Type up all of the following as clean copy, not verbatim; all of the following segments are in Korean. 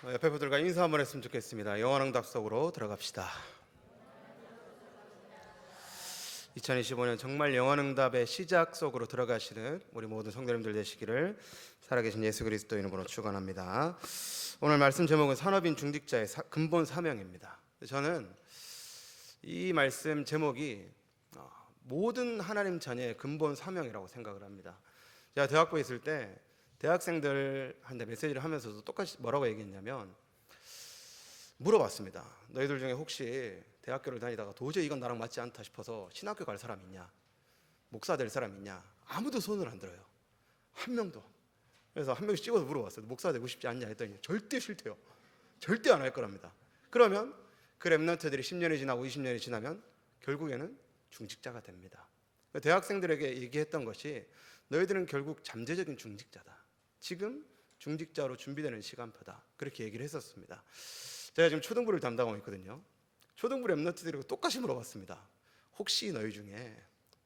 옆에 분들과 인사 한번 했으면 좋겠습니다. 영원응답 속으로 들어갑시다. 2025년 정말 영원응답의 시작 속으로 들어가시는 우리 모든 성도님들 되시기를 살아계신 예수 그리스도 이름으로 축원합니다. 오늘 말씀 제목은 산업인 중직자의 근본 사명입니다. 저는 이 말씀 제목이 모든 하나님 자녀의 근본 사명이라고 생각을 합니다. 제가 대학교에 있을 때 대학생들한테 메시지를 하면서도 똑같이 뭐라고 얘기했냐면, 물어봤습니다. 너희들 중에 혹시 대학교를 다니다가 도저히 이건 나랑 맞지 않다 싶어서 신학교 갈 사람 있냐? 목사 될 사람 있냐? 아무도 손을 안 들어요. 한 명도. 그래서 한 명씩 찍어서 물어봤어요. 목사 되고 싶지 않냐 했더니 절대 싫대요. 절대 안 할 거랍니다. 그러면 그 렘넌트들이 10년이 지나고 20년이 지나면 결국에는 중직자가 됩니다. 대학생들에게 얘기했던 것이, 너희들은 결국 잠재적인 중직자다. 지금 중직자로 준비되는 시간표다. 그렇게 얘기를 했었습니다. 제가 지금 초등부를 담당하고 있거든요. 초등부 렘넌트들이고 똑같이 물어봤습니다. 혹시 너희 중에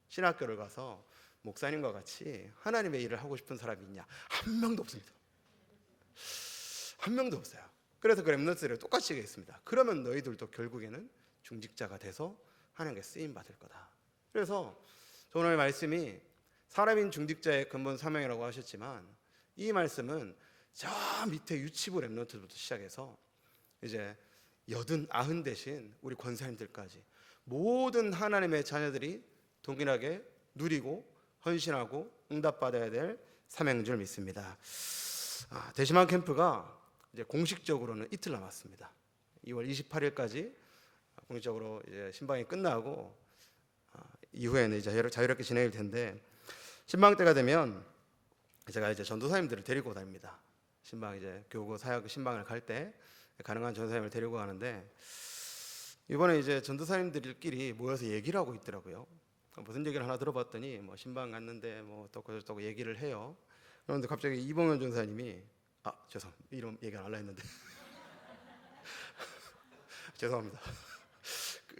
신학교를 가서 목사님과 같이 하나님의 일을 하고 싶은 사람이 있냐? 한 명도 없습니다. 한 명도 없어요. 그래서 그 렘넌트들이 똑같이 얘기했습니다. 그러면 너희들도 결국에는 중직자가 돼서 하나님께 쓰임 받을 거다. 그래서 오늘 말씀이 사람인 중직자의 근본 사명이라고 하셨지만, 이 말씀은 저 밑에 유치부 렘넌트부터 시작해서 이제 80, 90 대신 우리 권사님들까지 모든 하나님의 자녀들이 동일하게 누리고 헌신하고 응답받아야 될 사명인 줄 믿습니다. 대시만 캠프가 이제 공식적으로는 이틀 남았습니다. 2월 28일까지 공식적으로 이제 신방이 끝나고 이후에는 이제 자유롭게 진행될 텐데, 신방 때가 되면 제가 이제 전도사님들을 데리고 다닙니다. 신방 이제 교구 사역 신방을 갈 때 가능한 전도사님을 데리고 가는데, 이번에 이제 전도사님들끼리 모여서 얘기를 하고 있더라고요. 무슨 얘기를 하나 들어봤더니 뭐 신방 갔는데 뭐 또 얘기를 해요. 그런데 갑자기 이봉현 전사님이 이름 얘기 안 하려 했는데 죄송합니다.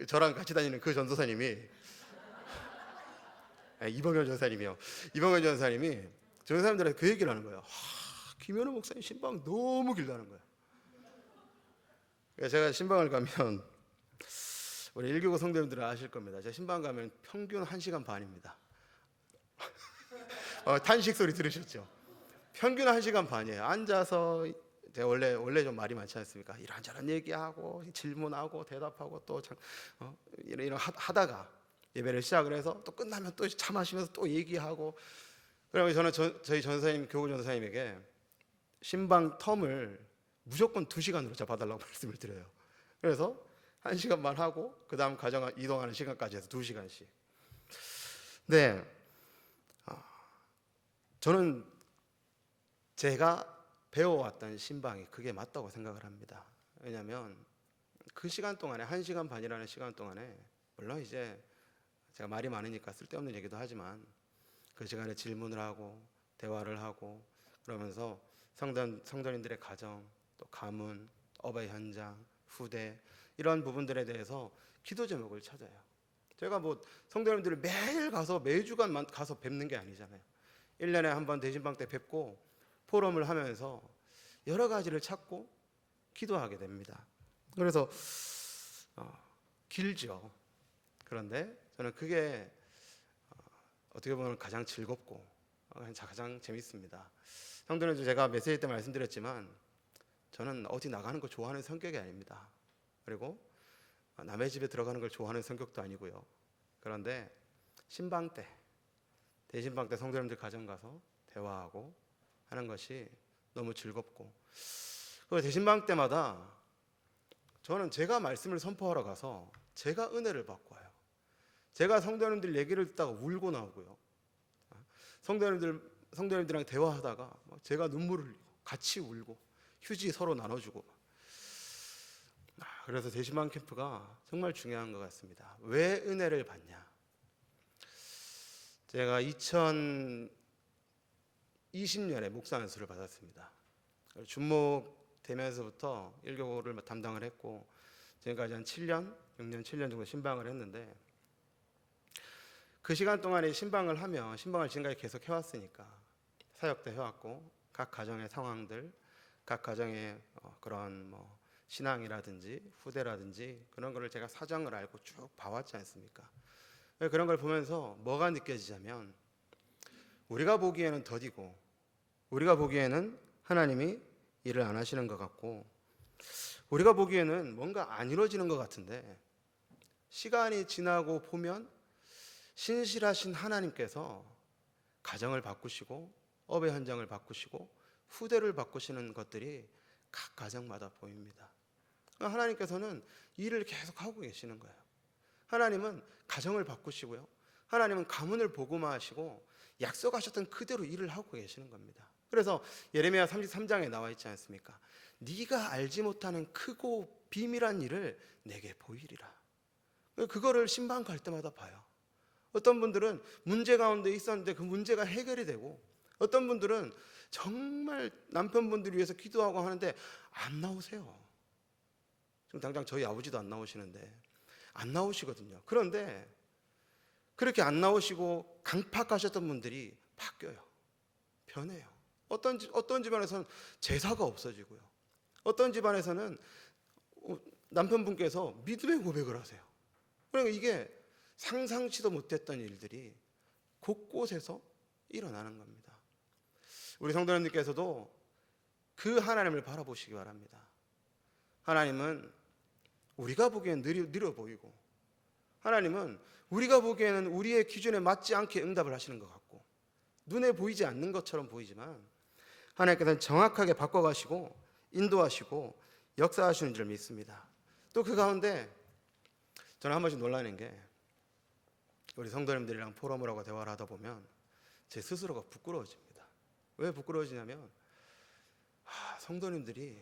저랑 같이 다니는 그 전도사님이 이봉현 전사님이요. 이봉현 전사님이 전도사님들한테 그 얘기를 하는 거예요. 김현우 목사님 신방 너무 길다는 거예요. 제가 신방을 가면 우리 1교구 성도님들은 아실 겁니다. 제가 신방 가면 평균 1시간 반입니다. 탄식 소리 들으셨죠? 평균 1시간 반이에요. 앉아서 제가 원래 좀 말이 많지 않습니까? 이런저런 얘기하고 질문하고 대답하고 또 이런 하다가 예배를 시작을 해서 또 끝나면 또 차 마시면서 또 얘기하고. 그러면 저는 저희 전사님, 교구 전사님에게 신방 텀을 무조건 2시간으로 잡아달라고 말씀을 드려요. 그래서 1시간만 하고 그 다음 가정 이동하는 시간까지 해서 2시간씩. 네, 저는 제가 배워왔던 신방이 그게 맞다고 생각을 합니다. 왜냐하면 그 시간 동안에 1시간 반이라는 시간 동안에, 물론 이제 제가 말이 많으니까 쓸데없는 얘기도 하지만 그 시간에 질문을 하고 대화를 하고 그러면서 성도님들의 가정, 또 가문, 어바이 현장, 후대, 이런 부분들에 대해서 기도 제목을 찾아요. 제가 뭐 성도님들을 매일 가서 매주간 가서 뵙는 게 아니잖아요. 1년에 한 번 대신방 때 뵙고 포럼을 하면서 여러 가지를 찾고 기도하게 됩니다. 그래서 길죠. 그런데 저는 그게 어떻게 보면 가장 즐겁고 가장 재밌습니다. 성도님들, 제가 메시지 때 말씀드렸지만 저는 어디 나가는 거 좋아하는 성격이 아닙니다. 그리고 남의 집에 들어가는 걸 좋아하는 성격도 아니고요. 그런데 신방 때, 대신방 때 성도님들 가정 가서 대화하고 하는 것이 너무 즐겁고, 그 대신방 때마다 저는 제가 말씀을 선포하러 가서 제가 은혜를 받고 와요. 제가 성도님들 얘기를 듣다가 울고 나오고요. 성도님들이랑 대화하다가 제가 눈물을 흘리고 같이 울고 휴지 서로 나눠주고. 그래서 대신방 캠프가 정말 중요한 것 같습니다. 왜 은혜를 받냐? 제가 2020년에 목사 안수를 받았습니다. 준목 되면서부터 1교구를 담당을 했고 지금까지 한 6년, 7년 정도 신방을 했는데, 그 시간 동안에 신방을 하면, 신방을 지금까지 계속 해왔으니까 사역도 해왔고 각 가정의 상황들, 각 가정의 그런 신앙이라든지 후대라든지 그런 거를 제가 사정을 알고 쭉 봐왔지 않습니까? 그런 걸 보면서 뭐가 느껴지냐면 우리가 보기에는 더디고 우리가 보기에는 하나님이 일을 안 하시는 것 같고 우리가 보기에는 뭔가 안 이루어지는 것 같은데 시간이 지나고 보면 신실하신 하나님께서 가정을 바꾸시고 업의 현장을 바꾸시고 후대를 바꾸시는 것들이 각 가정마다 보입니다. 하나님께서는 일을 계속 하고 계시는 거예요. 하나님은 가정을 바꾸시고요. 하나님은 가문을 복음화하시고 약속하셨던 그대로 일을 하고 계시는 겁니다. 그래서 예레미야 33장에 나와 있지 않습니까? 네가 알지 못하는 크고 비밀한 일을 내게 보이리라. 그거를 신방 갈 때마다 봐요. 어떤 분들은 문제 가운데 있었는데 그 문제가 해결이 되고 어떤 분들은 정말 남편분들을 위해서 기도하고 하는데 안 나오세요. 지금 당장 저희 아버지도 안 나오시는데 안 나오시거든요. 그런데 그렇게 안 나오시고 강팍하셨던 분들이 바뀌어요. 변해요. 어떤 집안에서는 제사가 없어지고요. 어떤 집안에서는 남편분께서 믿음의 고백을 하세요. 그러니까 이게 상상치도 못했던 일들이 곳곳에서 일어나는 겁니다. 우리 성도님들께서도 그 하나님을 바라보시기 바랍니다. 하나님은 우리가 보기엔 느려 보이고 하나님은 우리가 보기에는 우리의 기준에 맞지 않게 응답을 하시는 것 같고 눈에 보이지 않는 것처럼 보이지만 하나님께서는 정확하게 바꿔가시고 인도하시고 역사하시는 줄 믿습니다. 또 그 가운데 저는 한 번씩 놀라는 게 우리 성도님들이랑 포럼을 하고 대화를 하다 보면 제 스스로가 부끄러워집니다. 왜 부끄러워지냐면 성도님들이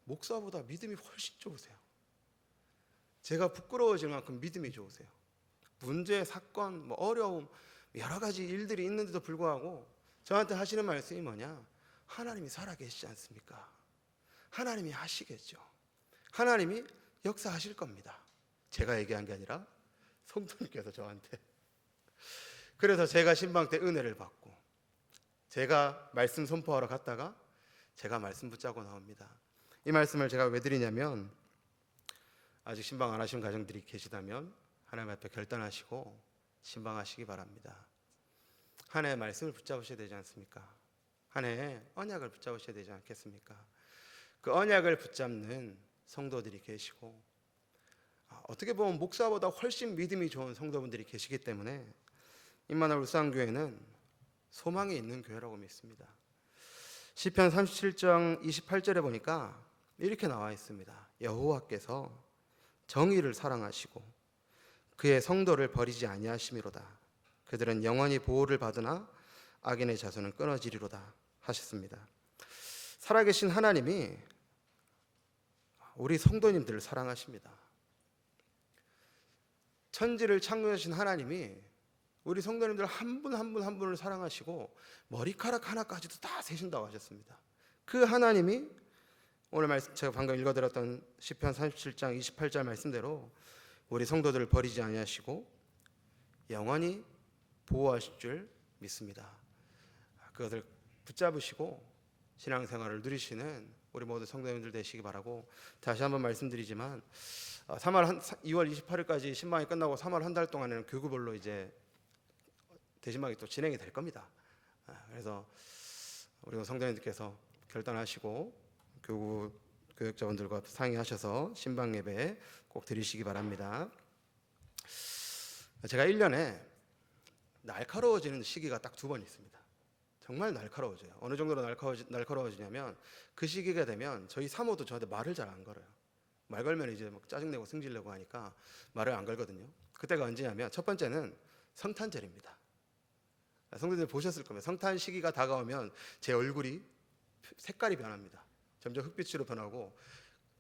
목사보다 믿음이 훨씬 좋으세요. 제가 부끄러워질 만큼 믿음이 좋으세요. 문제, 사건, 어려움 여러 가지 일들이 있는데도 불구하고 저한테 하시는 말씀이 뭐냐? 하나님이 살아계시지 않습니까? 하나님이 하시겠죠. 하나님이 역사하실 겁니다. 제가 얘기한 게 아니라 성도님께서 저한테. 그래서 제가 신방 때 은혜를 받고 제가 말씀 선포하러 갔다가 제가 말씀 붙잡고 나옵니다. 이 말씀을 제가 왜 드리냐면 아직 신방 안 하신 가정들이 계시다면 하나님 앞에 결단하시고 신방하시기 바랍니다. 한 해 말씀을 붙잡으셔야 되지 않습니까? 한 해 언약을 붙잡으셔야 되지 않겠습니까? 그 언약을 붙잡는 성도들이 계시고 어떻게 보면 목사보다 훨씬 믿음이 좋은 성도분들이 계시기 때문에 임마누엘 울산교회는 소망이 있는 교회라고 믿습니다. 시편 37장 28절에 보니까 이렇게 나와 있습니다. 여호와께서 정의를 사랑하시고 그의 성도를 버리지 아니하심이로다. 그들은 영원히 보호를 받으나 악인의 자손은 끊어지리로다 하셨습니다. 살아계신 하나님이 우리 성도님들을 사랑하십니다. 천지를 창조하신 하나님이 우리 성도님들 한 분 한 분 한 분을 사랑하시고 머리카락 하나까지도 다 세신다고 하셨습니다. 그 하나님이 오늘 말씀 제가 방금 읽어드렸던 시편 37장 28절 말씀대로 우리 성도들을 버리지 아니하시고 영원히 보호하실 줄 믿습니다. 그것을 붙잡으시고 신앙생활을 누리시는 우리 모두 성도님들 되시기 바라고 다시 한번 말씀드리지만 2월 28일까지 신방이 끝나고 3월 한 달 동안에는 교구별로 이제 대신방이 또 진행이 될 겁니다. 그래서 우리 성도님들께서 결단하시고 교구 교역자분들과 상의하셔서 신방 예배 꼭 드리시기 바랍니다. 제가 1년에 날카로워지는 시기가 딱 2번 있습니다. 정말 날카로워져요. 어느 정도로 날카로워지냐면 그 시기가 되면 저희 사모도 저한테 말을 잘 안 걸어요. 말 걸면 이제 막 짜증내고 승질내고 하니까 말을 안 걸거든요. 그때가 언제냐면 첫 번째는 성탄절입니다. 성도들 보셨을 겁니다. 성탄 시기가 다가오면 제 얼굴이 색깔이 변합니다. 점점 흑빛으로 변하고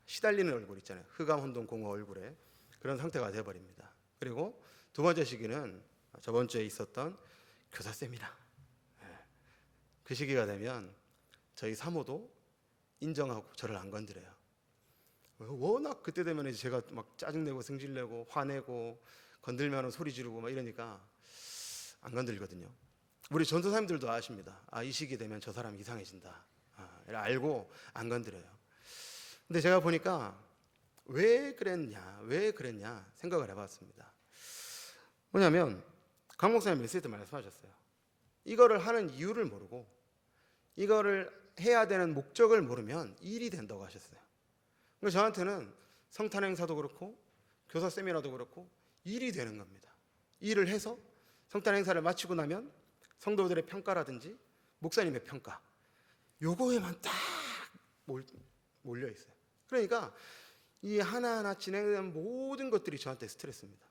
시달리는 얼굴 있잖아요. 흑암혼돈 공허 얼굴에 그런 상태가 되어버립니다. 그리고 두 번째 시기는 저번 주에 있었던 교사쌤이라 그 시기가 되면 저희 사모도 인정하고 저를 안 건드려요. 워낙 그때 되면 이제 제가 막 짜증내고 승질내고 화내고 건들면 소리 지르고 막 이러니까 안 건들거든요. 우리 전도사님들도 아십니다. 이 시기 되면 저 사람 이상해진다. 알고 안 건드려요. 근데 제가 보니까 왜 그랬냐 생각을 해봤습니다. 뭐냐면 강 목사님 메시지 때 말씀하셨어요. 이거를 하는 이유를 모르고 이거를 해야 되는 목적을 모르면 일이 된다고 하셨어요. 그래서 저한테는 성탄 행사도 그렇고 교사 세미나도 그렇고 일이 되는 겁니다. 일을 해서 성탄 행사를 마치고 나면 성도들의 평가라든지 목사님의 평가, 요거에만 딱 몰려 있어요. 그러니까 이 하나하나 진행되는 모든 것들이 저한테 스트레스입니다.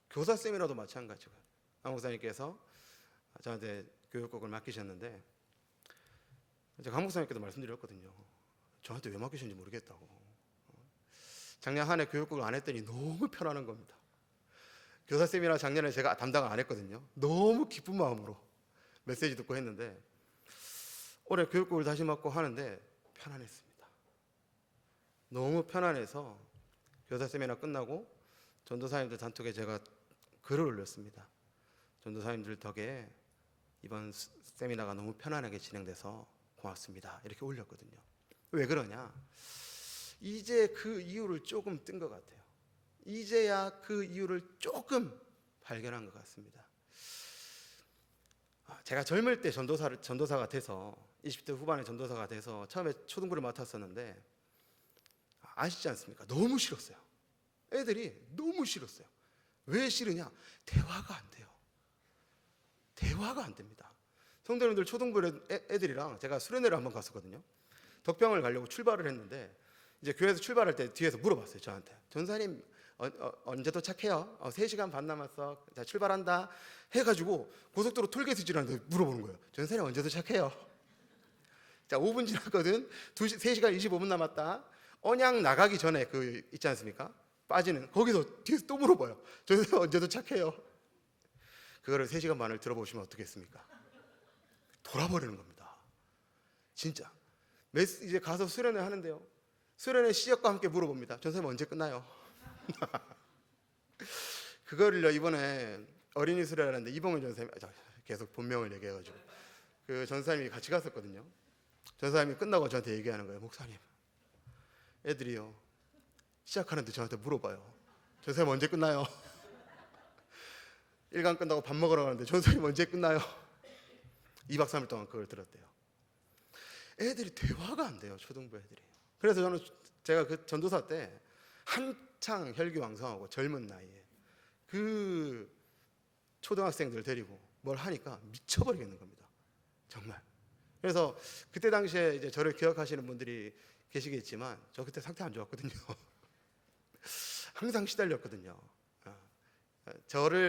교사 세미나도 마찬가지고요. 강 목사님께서 저한테 교육국을 맡기셨는데 제가 강 목사님께도 말씀드렸거든요. 저한테 왜 맡기셨는지 모르겠다고. 작년 한 해 교육국을 안 했더니 너무 편안한 겁니다. 교사 세미나 작년에 제가 담당을 안 했거든요. 너무 기쁜 마음으로 메시지 듣고 했는데 올해 교육국을 다시 맡고 하는데 편안했습니다. 너무 편안해서 교사 세미나 끝나고 전도사님들 단톡에 제가 글을 올렸습니다. 전도사님들 덕에 이번 세미나가 너무 편안하게 진행돼서 고맙습니다. 이렇게 올렸거든요. 왜 그러냐? 이제 그 이유를 조금 뜬 것 같아요. 이제야 그 이유를 조금 발견한 것 같습니다. 제가 젊을 때 전도사가 돼서 20대 후반에 전도사가 돼서 처음에 초등부를 맡았었는데 아시지 않습니까? 너무 싫었어요. 애들이 너무 싫었어요. 왜 싫으냐? 대화가 안 돼요. 대화가 안 됩니다. 성도님들 초등부 애들이랑 제가 수련회를 한번 갔었거든요. 덕평을 가려고 출발을 했는데 이제 교회에서 출발할 때 뒤에서 물어봤어요. 저한테. 전사님 언제 도착해요? 3시간 반 남았어. 자, 출발한다. 해가지고 고속도로 톨게이트 지나는데 물어보는 거예요. 전사님 언제 도착해요? 자, 5분 지났거든. 3시간 25분 남았다. 언양 나가기 전에 그 있지 않습니까? 빠지는 거기서 뒤에서 또 물어봐요. 전사님 언제 도착해요? 그거를 3시간 반을 들어보시면 어떻겠습니까? 돌아버리는 겁니다. 진짜. 이제 가서 수련회 하는데요. 수련회 시작과 함께 물어봅니다. 전사님 언제 끝나요? 그거를요 이번에 어린이 수련회 하는데 이봉훈 전사님 계속 본명을 얘기해가지고 그 전사님이 같이 갔었거든요. 전사님이 끝나고 저한테 얘기하는 거예요. 목사님, 애들이요 시작하는데 저한테 물어봐요. 전사님 언제 끝나요? 1강 끝나고 밥 먹으러 가는데 전사님 언제 끝나요? 2박 3일 동안 그걸 들었대요. 애들이 대화가 안 돼요. 초등부 애들이. 그래서 저는 제가 그 전도사 때 한창 혈기왕성하고 젊은 나이에 그 초등학생들 데리고 뭘 하니까 미쳐버리겠는 겁니다. 정말. 그래서 그때 당시에 이제 저를 기억하시는 분들이 계시겠지만 저 그때 상태 안 좋았거든요. 항상 시달렸거든요.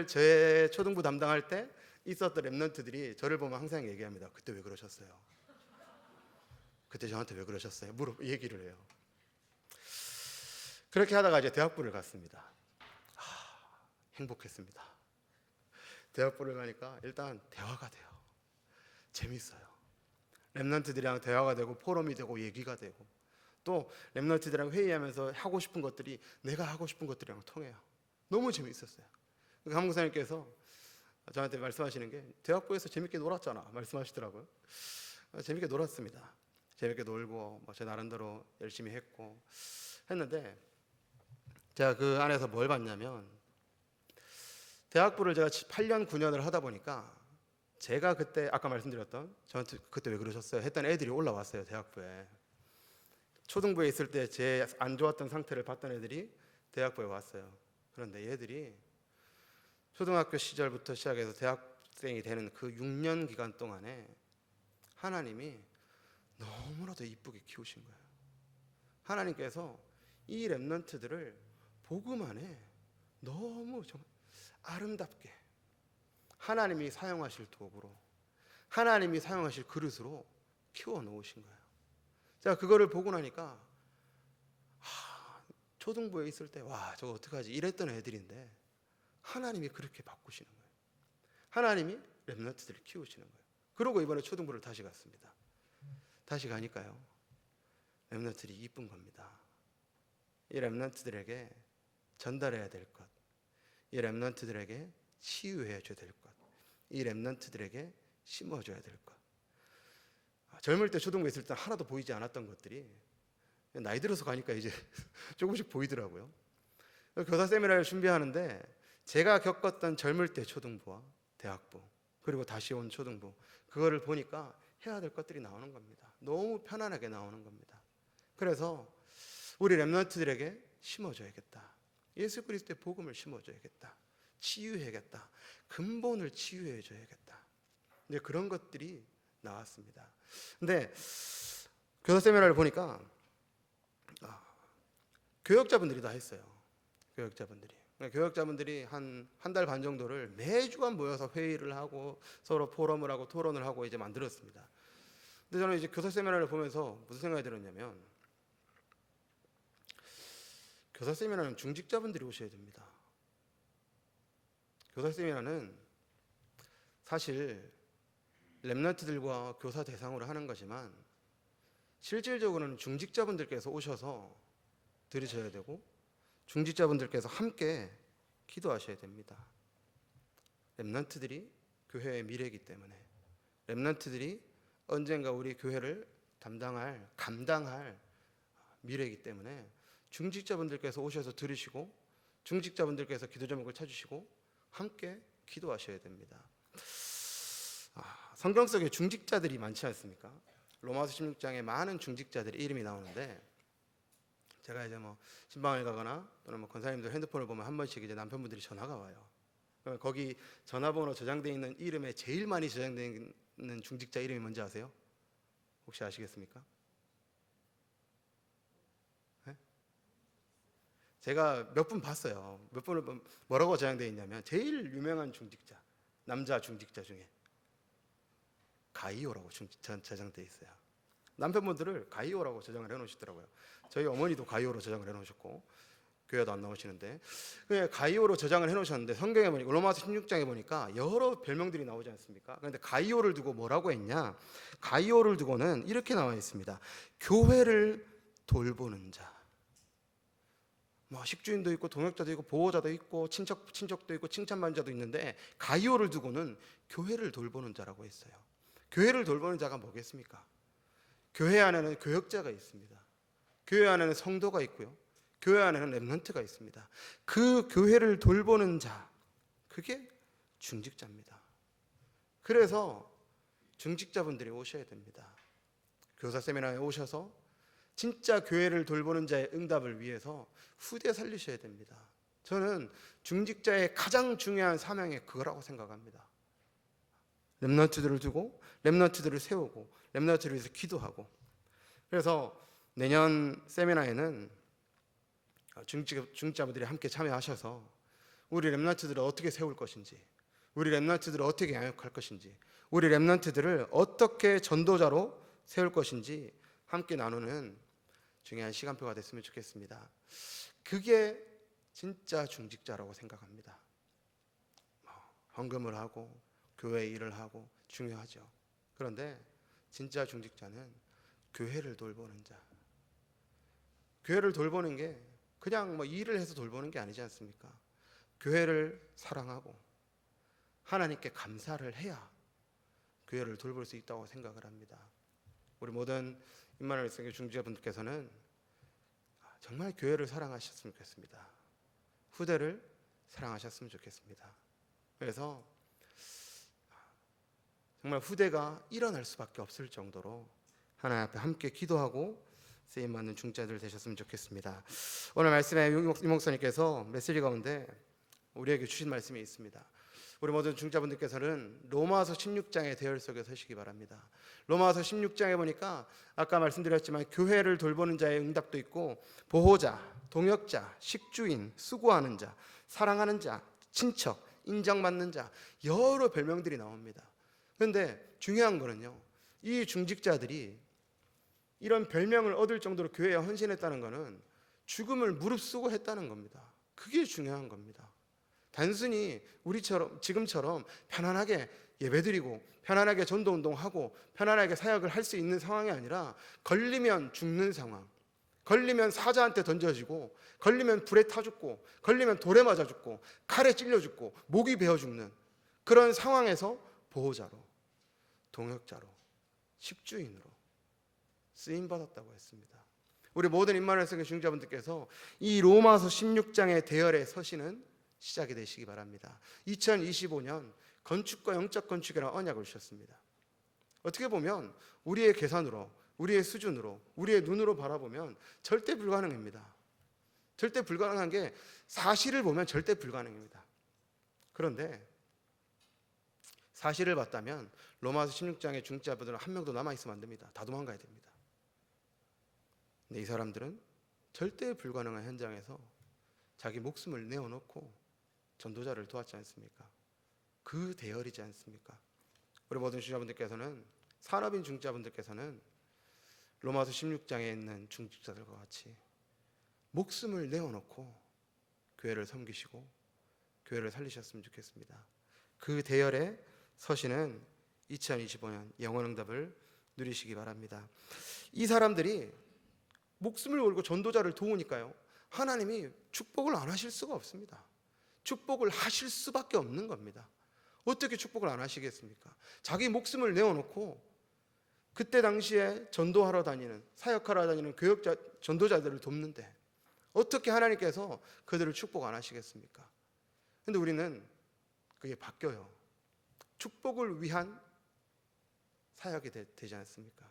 제 초등부 담당할 때 있었던 랩런트들이 저를 보면 항상 얘기합니다. 그때 왜 그러셨어요? 그때 저한테 왜 그러셨어요? 얘기를 해요. 그렇게 하다가 이제 대학부를 갔습니다. 행복했습니다. 대학부를 가니까 일단 대화가 돼요. 재밌어요. 랩런트들이랑 대화가 되고 포럼이 되고 얘기가 되고 또 랩런트들이랑 회의하면서 하고 싶은 것들이 내가 하고 싶은 것들이랑 통해요. 너무 재밌었어요. 강 목사님께서 저한테 말씀하시는 게 대학부에서 재밌게 놀았잖아 말씀하시더라고요. 재밌게 놀았습니다. 재밌게 놀고 제 나름대로 열심히 했는데 제가 그 안에서 뭘 봤냐면 대학부를 제가 8년 9년을 하다 보니까 제가 그때 아까 말씀드렸던 저한테 그때 왜 그러셨어요 했던 애들이 올라왔어요. 대학부에 초등부에 있을 때 제 안 좋았던 상태를 봤던 애들이 대학부에 왔어요. 그런데 얘들이 초등학교 시절부터 시작해서 대학생이 되는 그 6년 기간 동안에 하나님이 너무나도 이쁘게 키우신 거예요. 하나님께서 이 랩런트들을 복음 안에 너무 좀 아름답게 하나님이 사용하실 도구로 하나님이 사용하실 그릇으로 키워 놓으신 거예요. 제가 그거를 보고 나니까 초등부에 있을 때 와 저거 어떡하지 이랬던 애들인데 하나님이 그렇게 바꾸시는 거예요. 하나님이 랩런트들을 키우시는 거예요. 그러고 이번에 초등부를 다시 갔습니다. 다시 가니까요 랩런트들이 이쁜 겁니다. 이 랩런트들에게 전달해야 될 것, 이 랩런트들에게 치유해줘야 될 것, 이 랩런트들에게 심어줘야 될 것. 젊을 때 초등부에 있을 때 하나도 보이지 않았던 것들이 나이 들어서 가니까 이제 조금씩 보이더라고요. 교사 세미나를 준비하는데 제가 겪었던 젊을 때 초등부와 대학부, 그리고 다시 온 초등부, 그거를 보니까 해야 될 것들이 나오는 겁니다. 너무 편안하게 나오는 겁니다. 그래서 우리 렘넌트들에게 심어줘야겠다. 예수 그리스도의 복음을 심어줘야겠다. 치유해야겠다. 근본을 치유해줘야겠다. 이제 그런 것들이 나왔습니다. 근데 교사 세미나를 보니까 교역자분들이 다 했어요. 교역자분들이 한 달 반 정도를 매주간 모여서 회의를 하고 서로 포럼을 하고 토론을 하고 이제 만들었습니다. 근데 저는 이제 교사 세미나를 보면서 무슨 생각이 들었냐면, 교사 세미나는 중직자분들이 오셔야 됩니다. 교사 세미나는 사실 렘넌트들과 교사 대상으로 하는 거지만 실질적으로는 중직자분들께서 오셔서 들으셔야 되고 중직자분들께서 함께 기도하셔야 됩니다. 렘넌트들이 교회의 미래이기 때문에, 렘넌트들이 언젠가 우리 교회를 감당할 미래이기 때문에 중직자분들께서 오셔서 들으시고 중직자분들께서 기도 제목을 찾으시고 함께 기도하셔야 됩니다. 성경 속에 중직자들이 많지 않습니까? 로마서 16장에 많은 중직자들의 이름이 나오는데, 제가 이제 신방을 가거나 또는 권사님들 핸드폰을 보면 한 번씩 이제 남편분들이 전화가 와요. 거기 전화번호 저장되어 있는 이름에 제일 많이 저장되어 있는 중직자 이름이 뭔지 아세요? 혹시 아시겠습니까? 네? 제가 몇 분 봤어요. 몇 분을 뭐라고 저장되어 있냐면, 제일 유명한 중직자, 남자 중직자 중에 가이오라고 저장되어 있어요. 남편분들을 가이오라고 저장을 해놓으시더라고요. 저희 어머니도 가이오로 저장을 해놓으셨고 교회도 안 나오시는데, 가이오로 저장을 해놓으셨는데 성경에 보니까 로마서 16장에 보니까 여러 별명들이 나오지 않습니까? 그런데 가이오를 두고 뭐라고 했냐? 가이오를 두고는 이렇게 나와 있습니다. 교회를 돌보는 자. 식주인도 있고 동역자도 있고 보호자도 있고 친척도 있고 칭찬받는 자도 있는데, 가이오를 두고는 교회를 돌보는 자라고 했어요. 교회를 돌보는 자가 뭐겠습니까? 교회 안에는 교역자가 있습니다. 교회 안에는 성도가 있고요. 교회 안에는 렘넌트가 있습니다. 그 교회를 돌보는 자, 그게 중직자입니다. 그래서 중직자분들이 오셔야 됩니다. 교사 세미나에 오셔서 진짜 교회를 돌보는 자의 응답을 위해서 후대 살리셔야 됩니다. 저는 중직자의 가장 중요한 사명이 그거라고 생각합니다. 렘넌트들을 두고 렘넌트들을 세우고 렘넌트를 위해서 기도하고. 그래서 내년 세미나에는 중직자분들이 함께 참여하셔서 우리 렘넌트들을 어떻게 세울 것인지, 우리 렘넌트들을 어떻게 양육할 것인지, 우리 렘넌트들을 어떻게 전도자로 세울 것인지 함께 나누는 중요한 시간표가 됐으면 좋겠습니다. 그게 진짜 중직자라고 생각합니다. 헌금을 하고 교회 일을 하고 중요하죠. 그런데 진짜 중직자는 교회를 돌보는 자. 교회를 돌보는 게 그냥 일을 해서 돌보는 게 아니지 않습니까? 교회를 사랑하고 하나님께 감사를 해야 교회를 돌볼 수 있다고 생각을 합니다. 우리 모든 임마누엘 성교 중직자분들께서는 정말 교회를 사랑하셨으면 좋겠습니다. 후대를 사랑하셨으면 좋겠습니다. 그래서 정말 후대가 일어날 수밖에 없을 정도로 하나님 앞에 함께 기도하고 쓰임받는 중직자들 되셨으면 좋겠습니다. 오늘 말씀에 유 목사님께서 메시지 가운데 우리에게 주신 말씀이 있습니다. 우리 모든 중직자분들께서는 로마서 16장의 대열 속에 서시기 바랍니다. 로마서 16장에 보니까 아까 말씀드렸지만 교회를 돌보는 자의 응답도 있고, 보호자, 동역자, 식주인, 수고하는 자, 사랑하는 자, 친척, 인정받는 자, 여러 별명들이 나옵니다. 그런데 중요한 거는요, 이 중직자들이 이런 별명을 얻을 정도로 교회에 헌신했다는 것은 죽음을 무릅쓰고 했다는 겁니다. 그게 중요한 겁니다. 단순히 우리처럼 지금처럼 편안하게 예배드리고 편안하게 전도운동하고 편안하게 사역을 할 수 있는 상황이 아니라, 걸리면 죽는 상황, 걸리면 사자한테 던져지고, 걸리면 불에 타 죽고, 걸리면 돌에 맞아 죽고, 칼에 찔려 죽고, 목이 베어 죽는 그런 상황에서 보호자로, 동역자로, 십주인으로 쓰임 받았다고 했습니다. 우리 모든 임마누엘 성교 중직자분들께서 이 로마서 16장의 대열에 서시는 시작이 되시기 바랍니다. 2025년 건축과 영적 건축이라는 언약을 주셨습니다. 어떻게 보면 우리의 계산으로, 우리의 수준으로, 우리의 눈으로 바라보면 절대 불가능합니다. 절대 불가능한 게 사실을 보면 절대 불가능합니다. 그런데 사실을 봤다면 로마서 16장의 중직자분들은 한 명도 남아있으면 안 됩니다. 다 도망가야 됩니다. 근데 이 사람들은 절대 불가능한 현장에서 자기 목숨을 내어놓고 전도자를 도왔지 않습니까? 그 대열이지 않습니까? 우리 모든 중직자분들께서는, 산업인 중직자분들께서는 로마서 16장에 있는 중직자들과 같이 목숨을 내어놓고 교회를 섬기시고 교회를 살리셨으면 좋겠습니다. 그 대열에 서시는 2025년 영원응답을 누리시기 바랍니다. 이 사람들이 목숨을 걸고 전도자를 도우니까요, 하나님이 축복을 안 하실 수가 없습니다. 축복을 하실 수밖에 없는 겁니다. 어떻게 축복을 안 하시겠습니까? 자기 목숨을 내어놓고 그때 당시에 전도하러 다니는, 사역하러 다니는 교역자, 전도자들을 돕는데 어떻게 하나님께서 그들을 축복 안 하시겠습니까? 근데 우리는 그게 바뀌어요. 축복을 위한 사역이 되지 않습니까?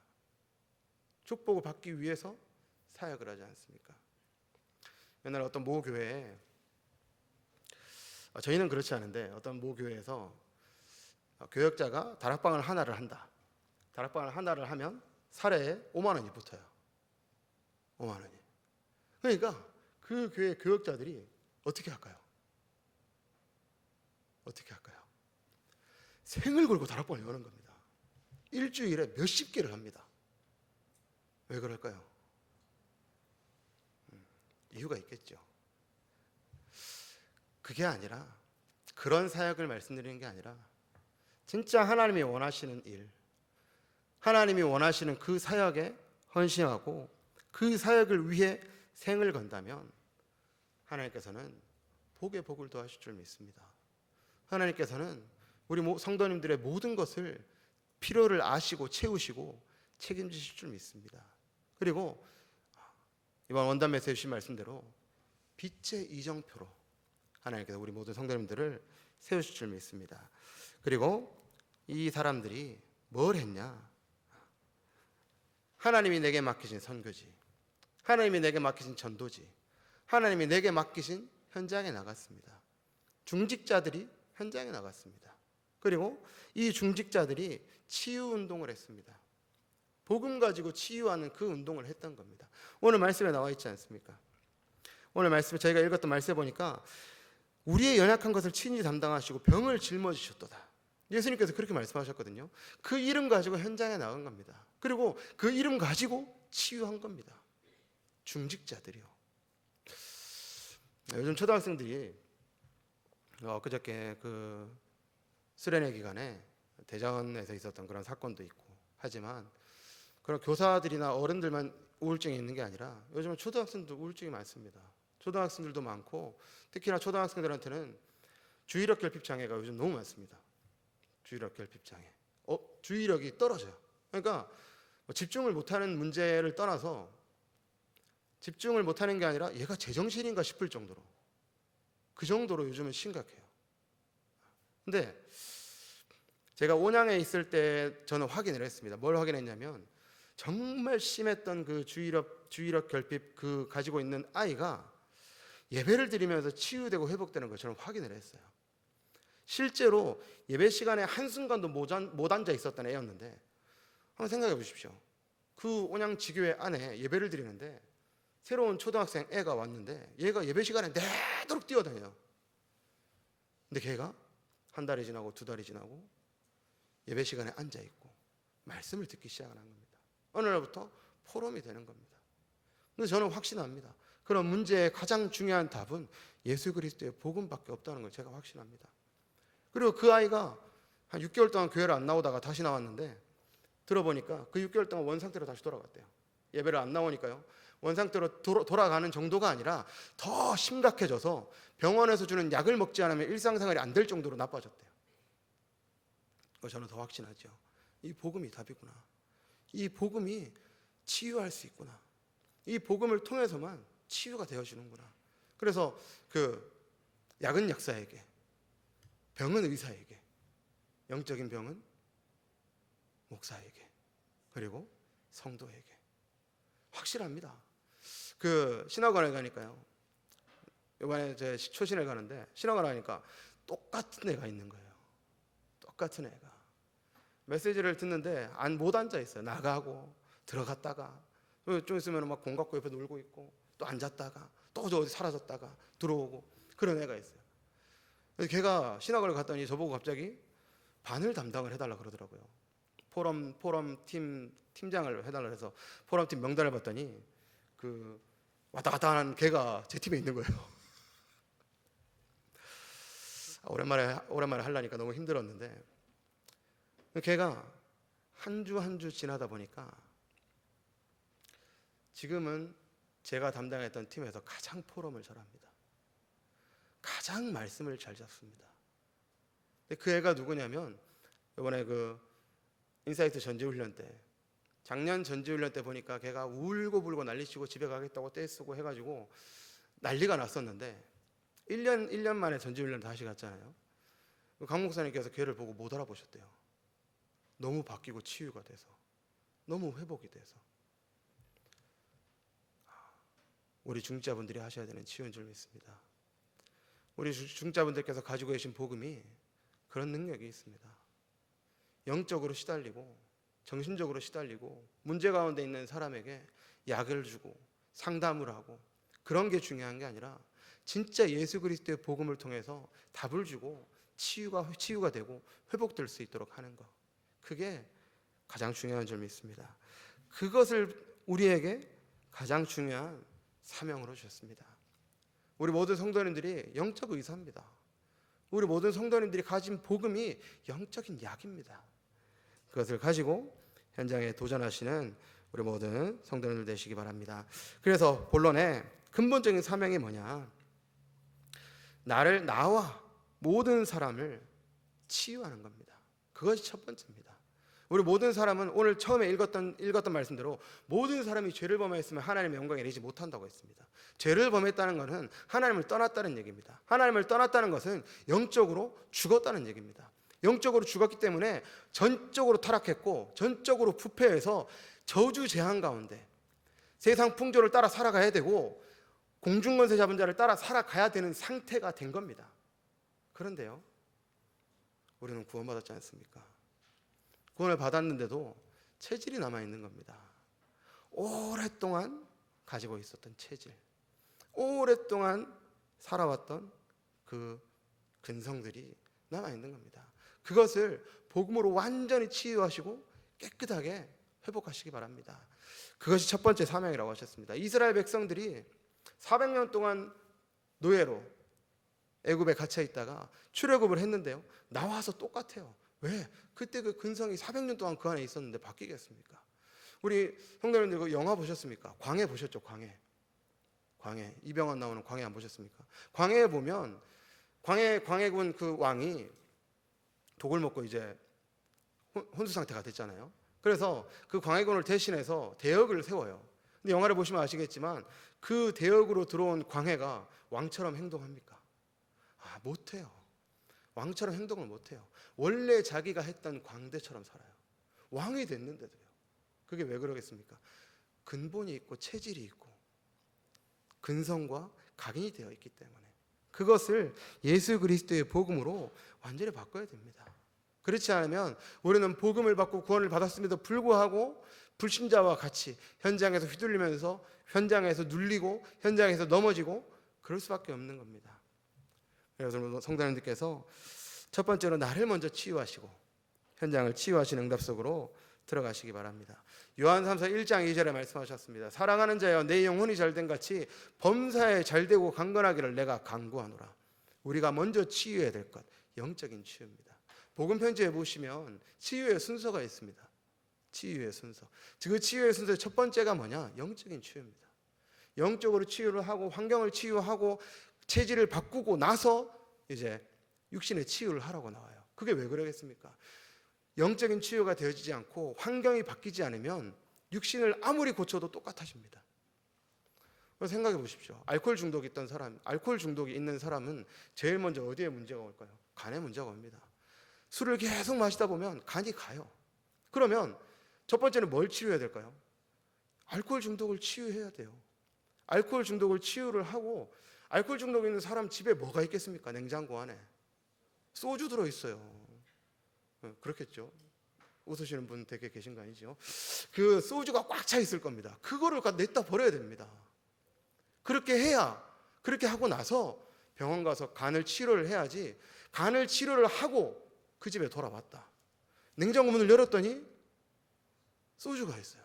축복을 받기 위해서 사역을 하지 않습니까? 옛날 어떤 모 교회에, 저희는 그렇지 않은데 어떤 모 교회에서 교역자가 다락방을 하나를 한다. 다락방을 하나를 하면 사례에 5만 원이 붙어요. 5만 원이. 그러니까 그 교회 교역자들이 어떻게 할까요? 어떻게 할까요? 생을 걸고 다락방을 여는 겁니다. 일주일에 몇십 개를 합니다. 왜 그럴까요? 이유가 있겠죠. 그게 아니라, 그런 사역을 말씀드리는 게 아니라 진짜 하나님이 원하시는 일, 하나님이 원하시는 그 사역에 헌신하고 그 사역을 위해 생을 건다면 하나님께서는 복에 복을 더하실 줄 믿습니다. 하나님께서는 우리 성도님들의 모든 것을, 필요를 아시고 채우시고 책임지실 줄 믿습니다. 그리고 이번 원단 메시지 주신 말씀대로 빛의 이정표로 하나님께서 우리 모든 성도님들을 세우실 줄 믿습니다. 그리고 이 사람들이 뭘 했냐? 하나님이 내게 맡기신 선교지, 하나님이 내게 맡기신 전도지, 하나님이 내게 맡기신 현장에 나갔습니다. 중직자들이 현장에 나갔습니다. 그리고 이 중직자들이 치유운동을 했습니다. 복음 가지고 치유하는 그 운동을 했던 겁니다. 오늘 말씀에 나와 있지 않습니까? 오늘 말씀에 저희가 읽었던 말씀에 보니까 우리의 연약한 것을 친히 담당하시고 병을 짊어지셨도다. 예수님께서 그렇게 말씀하셨거든요. 그 이름 가지고 현장에 나간 겁니다. 그리고 그 이름 가지고 치유한 겁니다. 중직자들이요. 요즘 초등학생들이 그저께 그 수련회 기간에 대전에서 있었던 그런 사건도 있고 하지만, 그런 교사들이나 어른들만 우울증이 있는 게 아니라 요즘은 초등학생들도 우울증이 많습니다. 초등학생들도 많고, 특히나 초등학생들한테는 주의력 결핍 장애가 요즘 너무 많습니다. 주의력 결핍 장애. 주의력이 떨어져요. 그러니까 집중을 못하는 문제를 떠나서, 집중을 못하는 게 아니라 얘가 제정신인가 싶을 정도로, 그 정도로 요즘은 심각해요. 근데 제가 온양에 있을 때 저는 확인을 했습니다. 뭘 확인했냐면, 정말 심했던 그 주의력 결핍 그 가지고 있는 아이가 예배를 드리면서 치유되고 회복되는 걸 저는 확인을 했어요. 실제로 예배 시간에 한순간도 못 앉아 있었던 애였는데, 한번 생각해 보십시오. 그 온양 지교회 안에 예배를 드리는데 새로운 초등학생 애가 왔는데 얘가 예배 시간에 내도록 뛰어다녀요. 근데 걔가 한 달이 지나고 두 달이 지나고 예배 시간에 앉아 있고 말씀을 듣기 시작하는 겁니다. 어느 날부터 포럼이 되는 겁니다. 그래서 저는 확신합니다. 그런 문제의 가장 중요한 답은 예수 그리스도의 복음밖에 없다는 걸 제가 확신합니다. 그리고 그 아이가 한 6개월 동안 교회를 안 나오다가 다시 나왔는데, 들어보니까 그 6개월 동안 원상태로 다시 돌아갔대요. 예배를 안 나오니까요. 원상태로 돌아가는 정도가 아니라 더 심각해져서 병원에서 주는 약을 먹지 않으면 일상생활이 안 될 정도로 나빠졌대요. 저는 더 확신하죠. 이 복음이 답이구나. 이 복음이 치유할 수 있구나. 이 복음을 통해서만 치유가 되어지는구나. 그래서 그 약은 약사에게, 병은 의사에게, 영적인 병은 목사에게, 그리고 성도에게. 확실합니다. 그 신학원에 가니까요. 이번에 제 초신에 가는데 신학원에 가니까 똑같은 애가 있는 거예요. 똑같은 애가. 메시지를 듣는데 못 앉아 있어요. 나가고 들어갔다가 좀 있으면 막 공각고 옆에 놀고 있고 또 앉았다가 또 저 어디 사라졌다가 들어오고 그런 애가 있어요. 그래서 걔가 신학원을 갔더니 저보고 갑자기 반을 담당을 해달라 그러더라고요. 포럼 팀장을 해달라 해서 포럼 팀 명단을 봤더니 그 왔다 갔다 하는 걔가 제 팀에 있는 거예요. 오랜만에 하려니까 너무 힘들었는데 걔가 한 주 한 주 지나다 보니까 지금은 제가 담당했던 팀에서 가장 포럼을 잘합니다. 가장 말씀을 잘 잡습니다. 그 애가 누구냐면 이번에 그 인사이트 전지훈련 때, 작년 전지훈련 때 보니까 걔가 울고불고 난리치고 집에 가겠다고 떼쓰고 해가지고 난리가 났었는데 1년 만에 전지훈련 다시 갔잖아요. 강 목사님께서 걔를 보고 못 알아보셨대요. 너무 바뀌고 치유가 돼서, 너무 회복이 돼서. 우리 중직자분들이 하셔야 되는 치유인 줄 믿습니다. 우리 중직자분들께서 가지고 계신 복음이 그런 능력이 있습니다. 영적으로 시달리고 정신적으로 시달리고 문제 가운데 있는 사람에게 약을 주고 상담을 하고 그런 게 중요한 게 아니라 진짜 예수 그리스도의 복음을 통해서 답을 주고 치유가 되고 회복될 수 있도록 하는 것, 그게 가장 중요한 줄 믿습니다. 그것을 우리에게 가장 중요한 사명으로 주셨습니다. 우리 모든 성도님들이 영적 의사입니다. 우리 모든 성도님들이 가진 복음이 영적인 약입니다. 그것을 가지고 현장에 도전하시는 우리 모든 성도님들 되시기 바랍니다. 그래서 본론의 근본적인 사명이 뭐냐? 나와 모든 사람을 치유하는 겁니다. 그것이 첫 번째입니다. 우리 모든 사람은 오늘 처음에 읽었던 말씀대로 모든 사람이 죄를 범하였으면 하나님의 영광에 이르지 못한다고 했습니다. 죄를 범했다는 것은 하나님을 떠났다는 얘기입니다. 하나님을 떠났다는 것은 영적으로 죽었다는 얘기입니다. 영적으로 죽었기 때문에 전적으로 타락했고 전적으로 부패해서 저주 재앙 가운데 세상 풍조를 따라 살아가야 되고 공중권세 잡은 자를 따라 살아가야 되는 상태가 된 겁니다. 그런데요, 우리는 구원받았지 않습니까? 구원을 받았는데도 체질이 남아있는 겁니다. 오랫동안 가지고 있었던 체질, 오랫동안 살아왔던 그 근성들이 남아있는 겁니다. 그것을 복음으로 완전히 치유하시고 깨끗하게 회복하시기 바랍니다. 그것이 첫 번째 사명이라고 하셨습니다. 이스라엘 백성들이 400년 동안 노예로 애굽에 갇혀 있다가 출애굽을 했는데요, 나와서 똑같아요. 왜? 그때 그 근성이 400년 동안 그 안에 있었는데 바뀌겠습니까? 우리 형제님들 그 영화 보셨습니까? 광해 보셨죠? 광해. 이병헌 나오는 광해 안 보셨습니까? 광해에 보면 광해군 그 왕이 독을 먹고 이제 혼수 상태가 됐잖아요. 그래서 그 광해군을 대신해서 대역을 세워요. 근데 영화를 보시면 아시겠지만 그 대역으로 들어온 광해가 왕처럼 행동합니까? 못해요. 왕처럼 행동을 못해요. 원래 자기가 했던 광대처럼 살아요. 왕이 됐는데도요. 그게 왜 그러겠습니까? 근본이 있고 체질이 있고 근성과 각인이 되어 있기 때문에 그것을 예수 그리스도의 복음으로 완전히 바꿔야 됩니다. 그렇지 않으면 우리는 복음을 받고 구원을 받았음에도 불구하고 불신자와 같이 현장에서 휘둘리면서 현장에서 눌리고 현장에서 넘어지고 그럴 수밖에 없는 겁니다. 그래서 성도님들께서 첫 번째로 나를 먼저 치유하시고 현장을 치유하시는 응답 속으로 들어가시기 바랍니다. 요한 3서 1장 2절에 말씀하셨습니다. 사랑하는 자여 내 영혼이 잘된 같이 범사에 잘되고 강건하기를 내가 간구하노라. 우리가 먼저 치유해야 될 것, 영적인 치유입니다. 복음 편지에 보시면 치유의 순서가 있습니다. 치유의 순서. 그 치유의 순서의 첫 번째가 뭐냐? 영적인 치유입니다. 영적으로 치유를 하고 환경을 치유하고 체질을 바꾸고 나서 이제 육신의 치유를 하라고 나와요. 그게 왜 그러겠습니까? 영적인 치유가 되어지지 않고 환경이 바뀌지 않으면 육신을 아무리 고쳐도 똑같아집니다. 생각해 보십시오. 알코올 중독이 있던 사람, 알코올 중독이 있는 사람은 제일 먼저 어디에 문제가 올까요? 간에 문제가 옵니다. 술을 계속 마시다 보면 간이 가요. 그러면 첫 번째는 뭘 치유해야 될까요? 알코올 중독을 치유해야 돼요. 알코올 중독을 치유를 하고, 알코올 중독 있는 사람 집에 뭐가 있겠습니까? 냉장고 안에 소주 들어있어요. 그렇겠죠. 웃으시는 분 되게 계신 거 아니죠? 그 소주가 꽉 차 있을 겁니다. 그거를 냈다 버려야 됩니다. 그렇게 해야, 그렇게 하고 나서 병원 가서 간을 치료를 해야지, 간을 치료를 하고 그 집에 돌아왔다, 냉장고 문을 열었더니 소주가 있어요.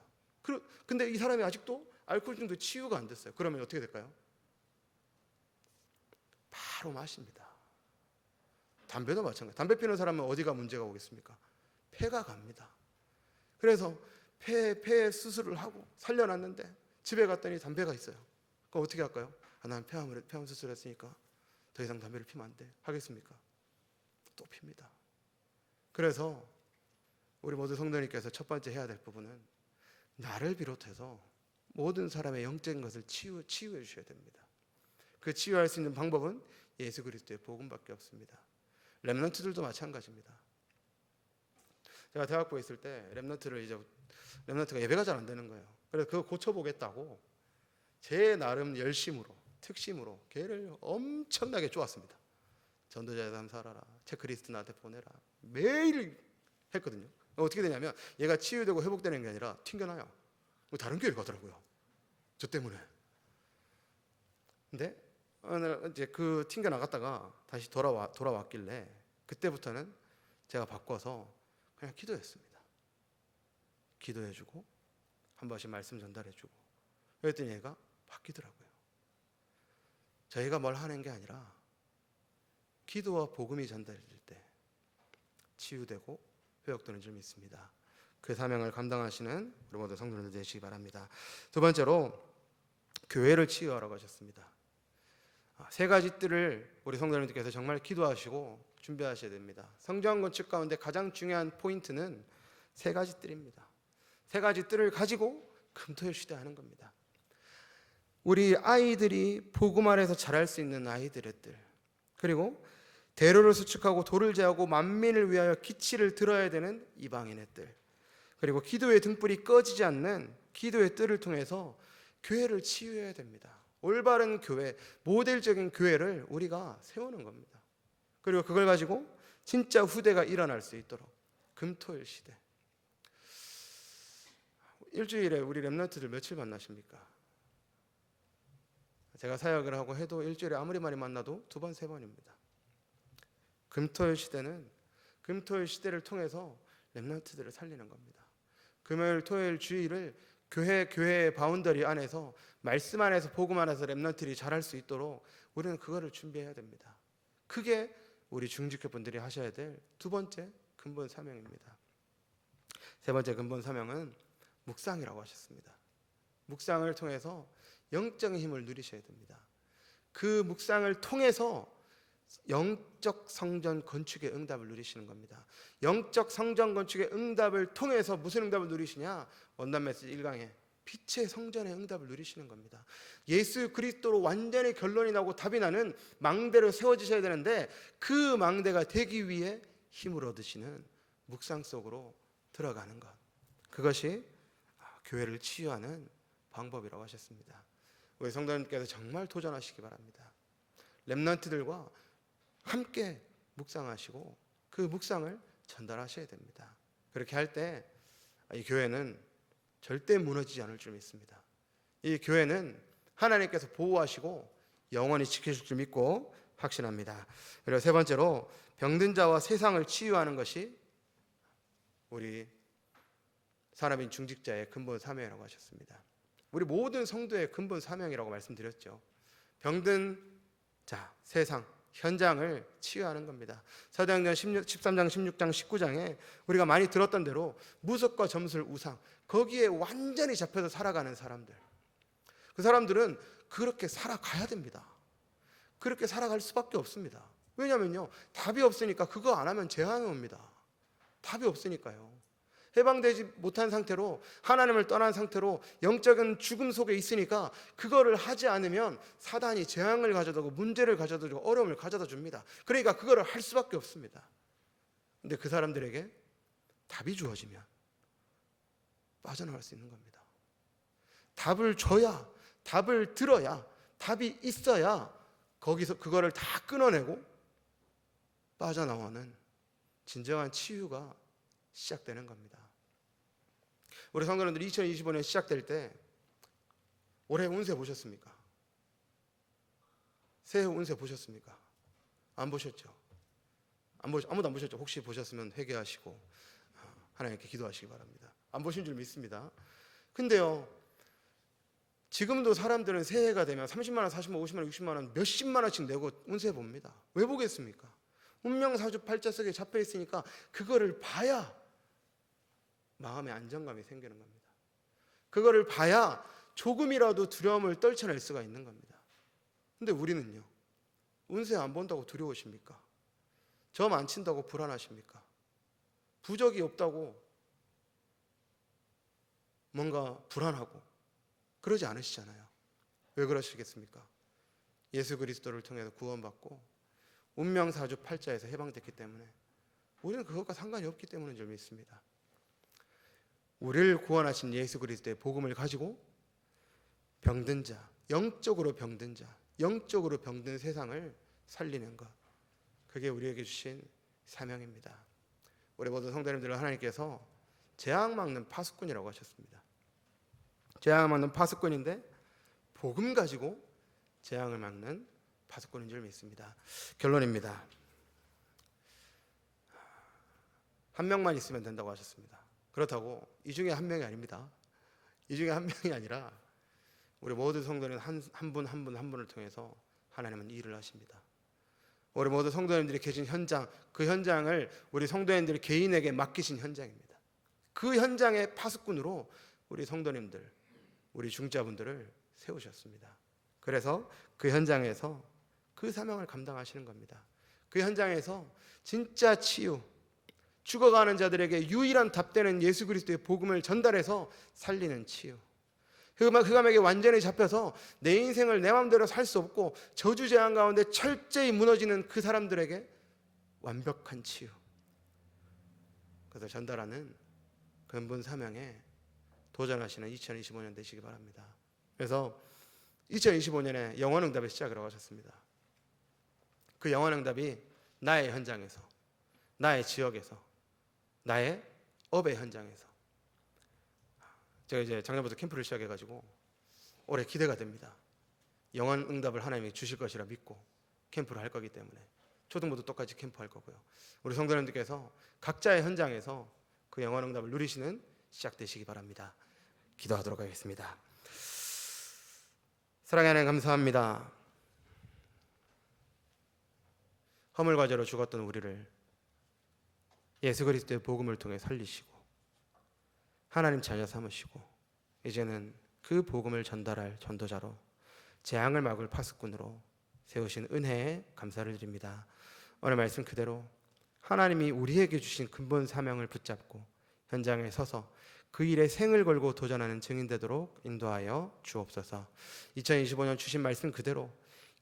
근데 이 사람이 아직도 알코올 중독 치유가 안 됐어요. 그러면 어떻게 될까요? 바로 마십니다. 담배도 마찬가지. 담배 피우는 사람은 어디가 문제가 오겠습니까? 폐가 갑니다. 그래서 폐 수술을 하고 살려놨는데 집에 갔더니 담배가 있어요. 그럼 어떻게 할까요? 난 폐암 수술했으니까 더 이상 담배를 피면 안 돼. 하겠습니까? 또 핍니다. 그래서 우리 모두 성도님께서 첫 번째 해야 될 부분은 나를 비롯해서 모든 사람의 영적인 것을 치유해 주셔야 됩니다. 그 치유할 수 있는 방법은 예수 그리스도의 복음밖에 없습니다. 렘넌트들도 마찬가지입니다. 제가 대학부에 있을 때 렘넌트가 예배가 잘 안 되는 거예요. 그래서 그거 고쳐보겠다고 제 나름 열심으로, 특심으로 걔를 엄청나게 쪼았습니다. 전도자의 삶 살아라, 체크리스트 나한테 보내라, 매일 했거든요. 어떻게 되냐면 얘가 치유되고 회복되는 게 아니라 튕겨나요. 다른 교회를 가더라고요, 저 때문에. 근데 오늘 이제 그 튕겨 나갔다가 다시 돌아왔길래 그때부터는 제가 바꿔서 그냥 기도했습니다. 기도해주고 한 번씩 말씀 전달해주고, 그랬더니 얘가 바뀌더라고요. 저희가 뭘 하는 게 아니라 기도와 복음이 전달될 때 치유되고 회복되는 줄 믿습니다. 그 사명을 감당하시는 우리 모두 성도님들 되시기 바랍니다. 두 번째로 교회를 치유하라고 하셨습니다. 세 가지 뜰을 우리 성도님들께서 정말 기도하시고 준비하셔야 됩니다. 성전 건축 가운데 가장 중요한 포인트는 세 가지 뜰입니다. 세 가지 뜰을 가지고 금토일 시대하는 겁니다. 우리 아이들이 복음 아래에서 자랄 수 있는 아이들의 뜰, 그리고 대로를 수축하고 돌을 제하고 만민을 위하여 기치를 들어야 되는 이방인의 뜰, 그리고 기도의 등불이 꺼지지 않는 기도의 뜰을 통해서 교회를 치유해야 됩니다. 올바른 교회, 모델적인 교회를 우리가 세우는 겁니다. 그리고 그걸 가지고 진짜 후대가 일어날 수 있도록 금토일 시대. 일주일에 우리 렘넌트들 며칠 만나십니까? 제가 사역을 하고 해도 일주일에 아무리 많이 만나도 2번, 3번입니다. 금토일 시대는 금토일 시대를 통해서 렘넌트들을 살리는 겁니다. 금요일, 토요일, 주일을 교회의 바운더리 안에서, 말씀 안에서, 복음 안에서 렘넌트들이 자랄 수 있도록 우리는 그거를 준비해야 됩니다. 그게 우리 중직교분들이 하셔야 될 두 번째 근본 사명입니다. 세 번째 근본 사명은 묵상이라고 하셨습니다. 묵상을 통해서 영적인 힘을 누리셔야 됩니다. 그 묵상을 통해서 영적 성전 건축의 응답을 누리시는 겁니다. 영적 성전 건축의 응답을 통해서 무슨 응답을 누리시냐? 원단 메시지 1강에 빛의 성전의 응답을 누리시는 겁니다. 예수 그리스도로 완전히 결론이 나고 답이 나는 망대로 세워지셔야 되는데, 그 망대가 되기 위해 힘을 얻으시는 묵상 속으로 들어가는 것, 그것이 교회를 치유하는 방법이라고 하셨습니다. 우리 성도님께서 정말 도전하시기 바랍니다. 렘넌트들과 함께 묵상하시고 그 묵상을 전달하셔야 됩니다. 그렇게 할 때 이 교회는 절대 무너지지 않을 줄 믿습니다. 이 교회는 하나님께서 보호하시고 영원히 지키실 줄 믿고 확신합니다. 그리고 세 번째로 병든 자와 세상을 치유하는 것이 우리 사람인 중직자의 근본 사명이라고 하셨습니다. 우리 모든 성도의 근본 사명이라고 말씀드렸죠. 병든 자, 세상, 현장을 치유하는 겁니다. 사도행전 13장, 16장, 19장에 우리가 많이 들었던 대로 무속과 점술, 우상, 거기에 완전히 잡혀서 살아가는 사람들, 그 사람들은 그렇게 살아가야 됩니다. 그렇게 살아갈 수밖에 없습니다. 왜냐면요, 답이 없으니까 그거 안 하면 재앙이 옵니다. 답이 없으니까요. 해방되지 못한 상태로, 하나님을 떠난 상태로 영적인 죽음 속에 있으니까 그거를 하지 않으면 사단이 재앙을 가져다 주고 문제를 가져다 주고 어려움을 가져다 줍니다. 그러니까 그거를 할 수밖에 없습니다. 근데 그 사람들에게 답이 주어지면 빠져나갈 수 있는 겁니다. 답을 줘야, 답을 들어야, 답이 있어야 거기서 그거를 다 끊어내고 빠져나오는 진정한 치유가 시작되는 겁니다. 우리 성도님들 2025년 시작될 때 올해 운세 보셨습니까? 새해 운세 보셨습니까? 안 보셨죠? 아무도 안 보셨죠? 혹시 보셨으면 회개하시고 하나님께 기도하시기 바랍니다. 안 보신 줄 믿습니다. 근데요, 지금도 사람들은 새해가 되면 30만 원, 40만 원, 50만 원, 60만 원, 몇십만 원씩 내고 운세 봅니다. 왜 보겠습니까? 운명사주팔자 속에 잡혀 있으니까 그거를 봐야 마음의 안정감이 생기는 겁니다. 그거를 봐야 조금이라도 두려움을 떨쳐낼 수가 있는 겁니다. 근데 우리는요, 운세 안 본다고 두려우십니까? 점 안 친다고 불안하십니까? 부적이 없다고 뭔가 불안하고 그러지 않으시잖아요. 왜 그러시겠습니까? 예수 그리스도를 통해서 구원받고 운명사주팔자에서 해방됐기 때문에 우리는 그것과 상관이 없기 때문인 줄 믿습니다. 우리를 구원하신 예수 그리스도의 복음을 가지고 병든 자, 영적으로 병든 자, 영적으로 병든 세상을 살리는 것, 그게 우리에게 주신 사명입니다. 우리 모든 성도님들을 하나님께서 재앙 막는 파수꾼이라고 하셨습니다. 재앙을 막는 파수꾼인데 복음 가지고 재앙을 막는 파수꾼인 줄 믿습니다. 결론입니다. 한 명만 있으면 된다고 하셨습니다. 그렇다고 이 중에 한 명이 아닙니다. 이 중에 한 명이 아니라 우리 모든 성도는 한 분 한 분을 통해서 하나님은 일을 하십니다. 우리 모든 성도님들이 계신 현장, 그 현장을 우리 성도님들 개인에게 맡기신 현장입니다. 그 현장의 파수꾼으로 우리 성도님들, 우리 중자분들을 세우셨습니다. 그래서 그 현장에서 그 사명을 감당하시는 겁니다. 그 현장에서 진짜 치유, 죽어가는 자들에게 유일한 답되는 예수 그리스도의 복음을 전달해서 살리는 치유, 그 감에게 완전히 잡혀서 내 인생을 내 마음대로 살 수 없고 저주재앙 가운데 철저히 무너지는 그 사람들에게 완벽한 치유, 그래서 전달하는 근본 사명에 도전하시는 2025년 되시기 바랍니다. 그래서 2025년에 영원응답의 시작이라고 하셨습니다. 그 영원응답이 나의 현장에서, 나의 지역에서, 나의 업의 현장에서. 제가 이제 작년부터 캠프를 시작해가지고 올해 기대가 됩니다. 영원응답을 하나님이 주실 것이라 믿고 캠프를 할 거기 때문에 초등부도 똑같이 캠프할 거고요. 우리 성도님들께서 각자의 현장에서 그 영원응답을 누리시는 시작되시기 바랍니다. 기도하도록 하겠습니다. 사랑의 하나님 감사합니다. 허물과 죄로 죽었던 우리를 예수 그리스도의 복음을 통해 살리시고 하나님 자녀 삼으시고 이제는 그 복음을 전달할 전도자로 재앙을 막을 파수꾼으로 세우신 은혜에 감사를 드립니다. 오늘 말씀 그대로 하나님이 우리에게 주신 근본 사명을 붙잡고 현장에 서서 그 일에 생을 걸고 도전하는 증인되도록 인도하여 주옵소서. 2025년 주신 말씀 그대로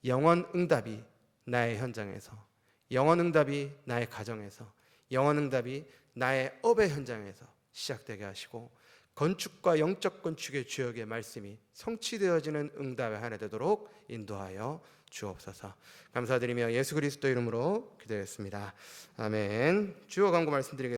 영원응답이 나의 현장에서, 영원응답이 나의 가정에서, 영원응답이 나의 업의 현장에서 시작되게 하시고 건축과 영적 건축의 주역의 말씀이 성취되어지는 응답의 한 해 되도록 인도하여 주옵소서. 감사드리며 예수 그리스도 이름으로 기도했습니다. 아멘. 주여 간구 말씀드리겠습니다.